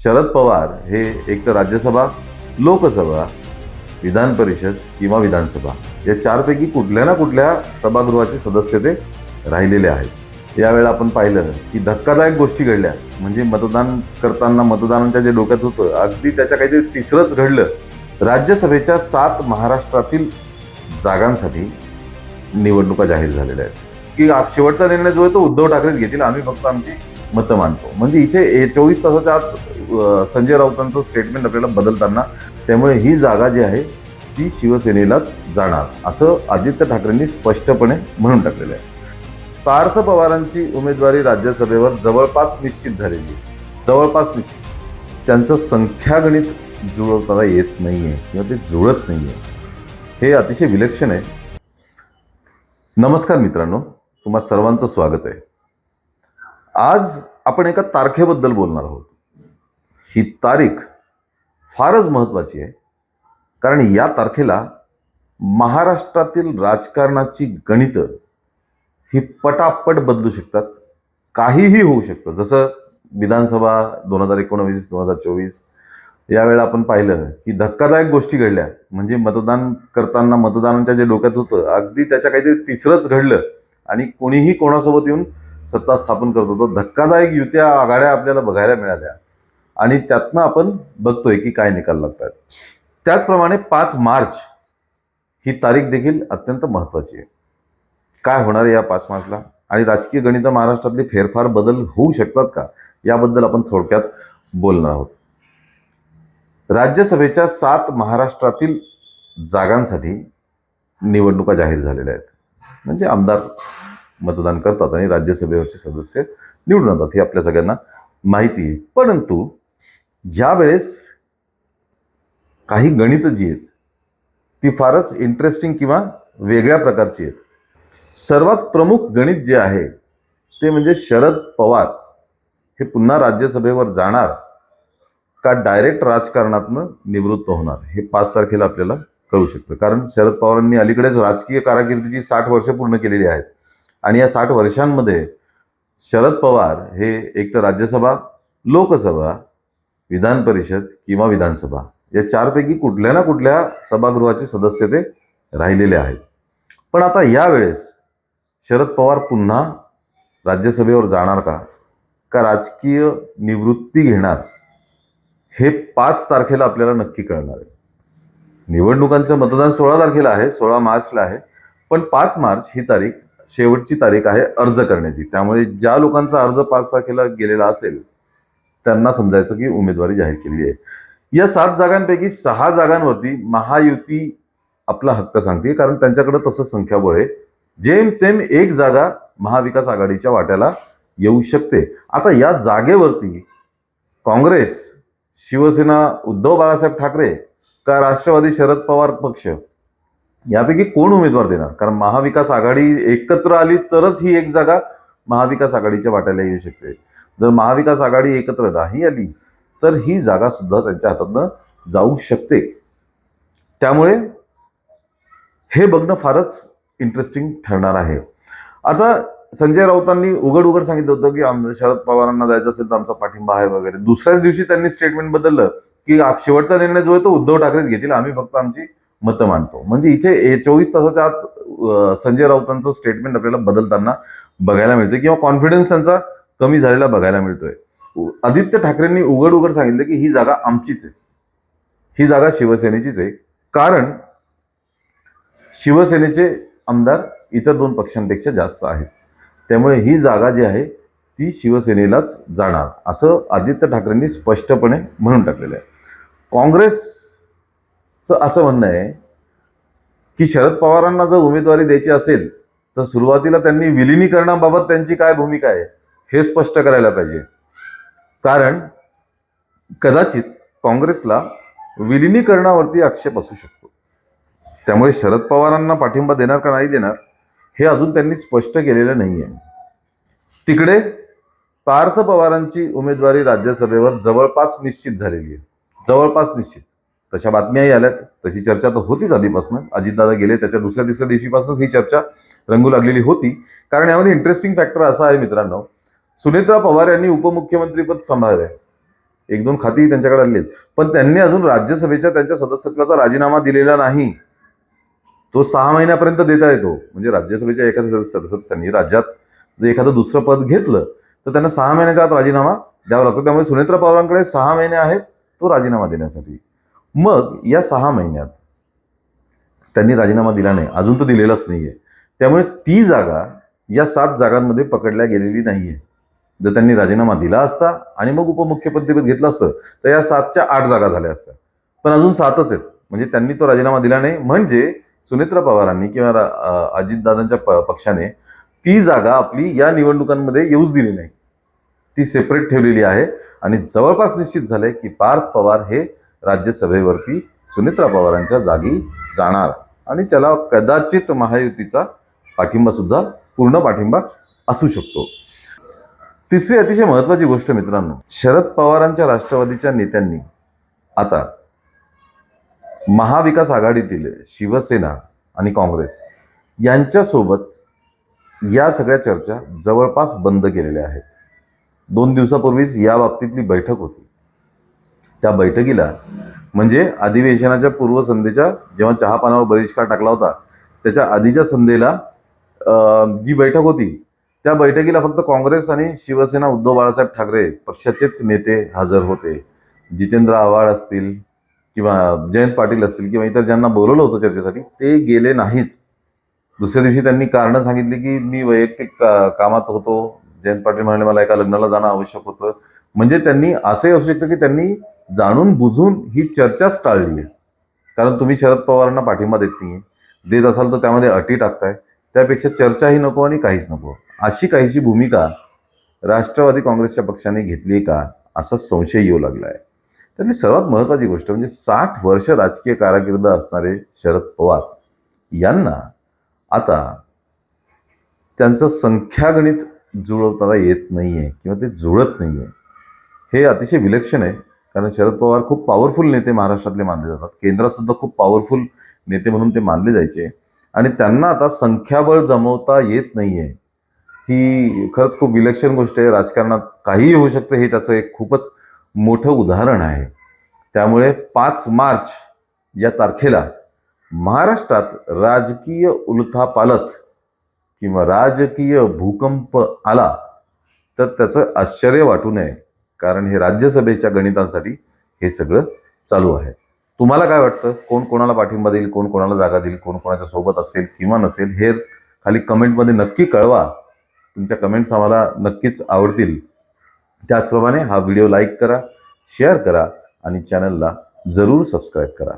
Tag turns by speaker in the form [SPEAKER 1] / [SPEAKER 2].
[SPEAKER 1] शरद पवार हे एक तर राज्यसभा, लोकसभा, विधान परिषद किंवा विधानसभा या चारपैकी कुठल्या ना कुठल्या सभागृहाचे सदस्य ते राहिलेले आहेत. यावेळेला आपण पाहिलं की धक्कादायक गोष्टी घडल्या. म्हणजे मतदान करताना मतदारांच्या जे डोक्यात होतं अगदी त्याच्या काहीतरी तिसरंच घडलं. राज्यसभेच्या 7 महाराष्ट्रातील जागांसाठी निवडणुका जाहीर झालेल्या आहेत की शेवटचा निर्णय जो आहे तो उद्धव ठाकरेच घेतील, आम्ही फक्त आमची मतं मांडतो. म्हणजे इथे 24 तासाच्या आत संजय राऊतांचं स्टेटमेंट आपल्याला बदलताना, त्यामुळे ही जागा जी आहे ती शिवसेनेलाच जाणार असं आदित्य ठाकरेंनी स्पष्टपणे म्हणून टाकलेलं आहे. पार्थ पवारांची उमेदवारी राज्यसभेवर जवळपास निश्चित झालेली आहे. जवळपास निश्चित. त्यांचं संख्यागणित जुळवता येत नाहीये किंवा ते जुळत नाहीये. हे अतिशय विलक्षण आहे. नमस्कार मित्रांनो, तुम्हा सर्वांचं स्वागत आहे. आज आपण एका तारखेबद्दल बोलणार आहोत. ही तारीख फारच महत्त्वाची आहे, कारण या तारखेला महाराष्ट्रातील राजकारणाची गणितं ही पटापट बदलू शकतात. काहीही होऊ शकतं. जसं विधानसभा 2019-2024 यावेळेला आपण पाहिलं की धक्कादायक गोष्टी घडल्या. म्हणजे मतदान करताना मतदारांच्या जे डोक्यात होतं अगदी त्याच्या काहीतरी तिसरंच घडलं आणि कोणीही कोणासोबत येऊन सत्ता स्थापन करत होतं. धक्कादायक युत्या, आघाड्या आपल्याला बघायला मिळाल्या आणि त्यातनं आपण बघतोय की काय निकाल लागतात. त्याचप्रमाणे 5 मार्च ही तारीख देखील अत्यंत महत्त्वाची आहे. काय होणार आहे या 5 मार्चला आणि राजकीय गणित महाराष्ट्रातले फेरफार बदल होऊ शकतात का, याबद्दल आपण थोडक्यात बोलणार आहोत. राज्यसभेच्या 7 महाराष्ट्रातील जागांसाठी निवडणुका जाहीर झालेल्या आहेत. म्हणजे आमदार मतदान करतात आणि राज्यसभेवरचे सदस्य निवडून येतात, हे आपल्या सगळ्यांना माहिती आहे. परंतु यावेळेस काही गणितं जी आहेत ती फारच इंटरेस्टिंग किंवा वेगळ्या प्रकारची आहेत. सर्वात प्रमुख गणित जे आहे ते म्हणजे शरद पवार हे पुन्हा राज्यसभेवर जाणार का डायरेक्ट राजकारणातनं निवृत्त होणार, हे 5 तारखेला आपल्याला कळू शकतं. कारण शरद पवारांनी अलीकडेच राजकीय कारकिर्दीची 60 वर्ष पूर्ण केलेली आहेत आणि या 60 वर्षांमध्ये शरद पवार हे एक तर राज्यसभा, लोकसभा, विधान परिषद किंवा विधानसभा या चारपैकी कुठल्या ना कुठल्या सभागृहाचे सदस्य ते राहिलेले आहेत. पण आता यावेळेस शरद पवार पुन्हा राज्यसभेवर जाणार का राजकीय निवृत्ती घेणार, हे 5 तारखेला आपल्याला नक्की कळणार आहे. निवडणुकांचं मतदान 16 तारखेला आहे, 16 मार्चला आहे. पण 5 मार्च ही तारीख शेवटची तारीख आहे अर्ज करण्याची. त्यामुळे ज्या लोकांचा अर्ज 5 तारखेला गेलेला असेल त्यांना समजायचं की उमेदवारी जाहीर केलेली आहे. या 7 जागांपैकी 6 जागांवरती महायुती आपला हक्क सांगते, कारण त्यांच्याकडे तसं संख्याबळ आहे. जेमतेम 1 जागा महाविकास आघाडीच्या वाट्याला येऊ शकते. आता या जागेवरती काँग्रेस, शिवसेना उद्धव बाळासाहेब ठाकरे का राष्ट्रवादी शरद पवार पक्ष यापैकी कोण उमेदवार देणार? कारण महाविकास आघाडी एकत्र आली तरच ही 1 जागा महाविकास आघाडीच्या वाट्याला येऊ शकते. जर महाविकास आघाडी एकत्र नाही आली तर ही जागा सुद्धा त्यांच्या हातातनं जाऊ शकते. त्यामुळे हे बघणं फारच इंटरेस्टिंग ठरणार आहे. आता संजय राऊतांनी उघड सांगितलं होतं की शरद पवारांना जायचं असेल तर आमचा पाठिंबा आहे वगैरे. दुसऱ्याच दिवशी त्यांनी स्टेटमेंट बदललं की शेवटचा निर्णय जो आहे तो उद्धव ठाकरेच घेतील, आम्ही फक्त आमची मतं मांडतो. म्हणजे इथे 24 तासाच्या आत संजय राऊतांचं स्टेटमेंट आपल्याला बदलताना बघायला मिळतं किंवा कॉन्फिडन्स त्यांचा कमी झालेला बघायला मिळतोय. आदित्य ठाकरेंनी उघड सांगितलं की ही जागा आमचीच आहे, ही जागा शिवसेनेचीच आहे. कारण शिवसेनेचे आमदार इतर 2 पक्षांपेक्षा जास्त आहेत. त्यामुळे ही जागा जी आहे ती शिवसेनेलाच जाणार असं आदित्य ठाकरेंनी स्पष्टपणे म्हणून टाकलेलं आहे. काँग्रेसचं असं म्हणणं आहे की शरद पवारांना जर उमेदवारी द्यायची असेल तर सुरुवातीला त्यांनी विलिनीकरणाबाबत त्यांची काय भूमिका आहे हे स्पष्ट करायला पाहिजे. कारण कदाचित काँग्रेसला विलिनीकरणावरती आक्षेप असू शकतो. त्यामुळे शरद पवारांना पाठिंबा देणार का नाही देणार हे अजून त्यांनी स्पष्ट केलेलं नाही आहे. तिकडे पार्थ पवारांची उमेदवारी राज्यसभेवर जवळपास निश्चित झालेली आहे. जवळपास निश्चित. तशा बातम्याही आल्यात, तशी चर्चा तर होतीच आधीपासून. अजितदादा गेले त्याच्या दुसऱ्या तिसऱ्या दिवशीपासून ही चर्चा रंगू लागलेली होती. कारण यामध्ये इंटरेस्टिंग फॅक्टर असा आहे मित्रांनो, सुनेत्रा पवार यांनी उपमुख्यमंत्रीपद सांभाळलंय 1-2 खाती त्यांच्याकडे आली आहेत, पण त्यांनी अजून राज्यसभेच्या त्यांच्या सदस्यत्वाचा राजीनामा दिलेला नाही. तो 6 महिन्यापर्यंत देता येतो. म्हणजे राज्यसभेच्या एखाद्या सदस्यांनी राज्यात जर एखादं दुसरं पद घेतलं तर त्यांना 6 महिन्याच्या आत राजीनामा द्यावा लागतो. त्यामुळे सुनेत्रा पवारांकडे 6 महिने आहेत तो राजीनामा देण्यासाठी. मग या 6 महिन्यात त्यांनी राजीनामा दिला नाही, अजून तर दिलेलाच नाहीये. त्यामुळे ती जागा या 7 जागांमध्ये पकडल्या गेलेली नाहीये. जर त्यांनी राजीनामा दिला असता आणि मग उपमुख्यपदपद घेतलं असतं तर या 7च्या 8 जागा झाल्या असत्या. पण अजून 7च आहेत. म्हणजे त्यांनी तो राजीनामा दिला नाही, म्हणजे सुनेत्रा पवारांनी किंवा अजितदादांच्या पक्षाने ती जागा आपली या निवडणुकांमध्ये येऊच दिली नाही. ती सेपरेट ठेवलेली आहे आणि जवळपास निश्चित झालंय की पार्थ पवार हे राज्यसभेवरती सुनेत्रा पवारांच्या जागी जाणार आणि त्याला कदाचित महायुतीचा पाठिंबा सुद्धा पूर्ण पाठिंबा असू शकतो. तिसरी अतिशय महत्वाची गोष्ट मित्रांनो, शरद पवारांच्या राष्ट्रवादीच्या नेत्यांनी आता महाविकास आघाडीतील शिवसेना आणि काँग्रेस यांच्यासोबत या सगळ्या चर्चा जवळपास बंद केलेल्या आहेत. 2 दिवसापूर्वीच या बाबतीतली बैठक होती. त्या बैठकीला म्हणजे अधिवेशनाच्या पूर्वसंध्येच्या जेव्हा चहापानावर बहिष्कार टाकला होता त्याच्या आधीच्या संध्येला जी बैठक होती त्या बैठकीला फक्त काँग्रेस आणि शिवसेना उद्धव बाळासाहेब ठाकरे पक्षाचेच नेते हजर होते. जितेंद्र आव्हाड असतील किंवा जयंत पाटील असतील किंवा इतर ज्यांना बोलवलं होतं चर्चेसाठी ते गेले नाहीत. दुसऱ्या दिवशी त्यांनी कारणं सांगितली की मी वैयक्तिक कामात होतो. जयंत पाटील म्हणाले मला एका लग्नाला जाणं आवश्यक होतं. म्हणजे त्यांनी असंही असू शकतं की त्यांनी जाणून बुजून ही चर्चाच टाळली आहे. कारण तुम्ही शरद पवारांना पाठिंबा देत नाही, देत असाल तर त्यामध्ये अटी टाकताय. त्यापेक्षा चर्चाही नको आणि काहीच नको अशी काहीशी भूमिका राष्ट्रवादी काँग्रेसच्या पक्षाने घेतली का असा संशय येऊ लागला आहे. त्यातली सर्वात महत्त्वाची गोष्ट म्हणजे 60 वर्ष राजकीय कारकीर्द असणारे शरद पवार यांना आता त्यांचं संख्यागणित जुळवता येत नाहीये किंवा ते जुळत नाहीये. हे अतिशय विलक्षण आहे. कारण शरद पवार खूप पॉवरफुल नेते महाराष्ट्रातले मानले जातात. केंद्रात सुद्धा खूप पॉवरफुल नेते म्हणून ते मानले जायचे आणि त्यांना आता संख्याबळ जमवता येत नाहीये. ही खरंच खूप विलक्षण गोष्ट आहे. राजकारणात काहीही होऊ शकतं हे त्याचं एक खूपच मोठं उदाहरण आहे. त्यामुळे 5 मार्च या तारखेला महाराष्ट्रात राजकीय उलथापालथ किंवा राजकीय भूकंप आला तर त्याचं आश्चर्य वाटू नये. कारण हे राज्यसभेच्या गणितांसाठी हे सगळं चालू आहे. तुम्हाला काय वाटतं? कोण कोणाला पाठिंबा देईल, कोण कोणाला जागा देईल, कोण कोणाच्या सोबत असेल किंवा नसेल हे खाली कमेंटमध्ये नक्की कळवा. तुमच्या कमेंट्स आम्हाला नक्कीच आवडतील. त्याचप्रमाणे हा व्हिडिओ लाईक करा, शेअर करा आणि चॅनलला जरूर सबस्क्राईब करा.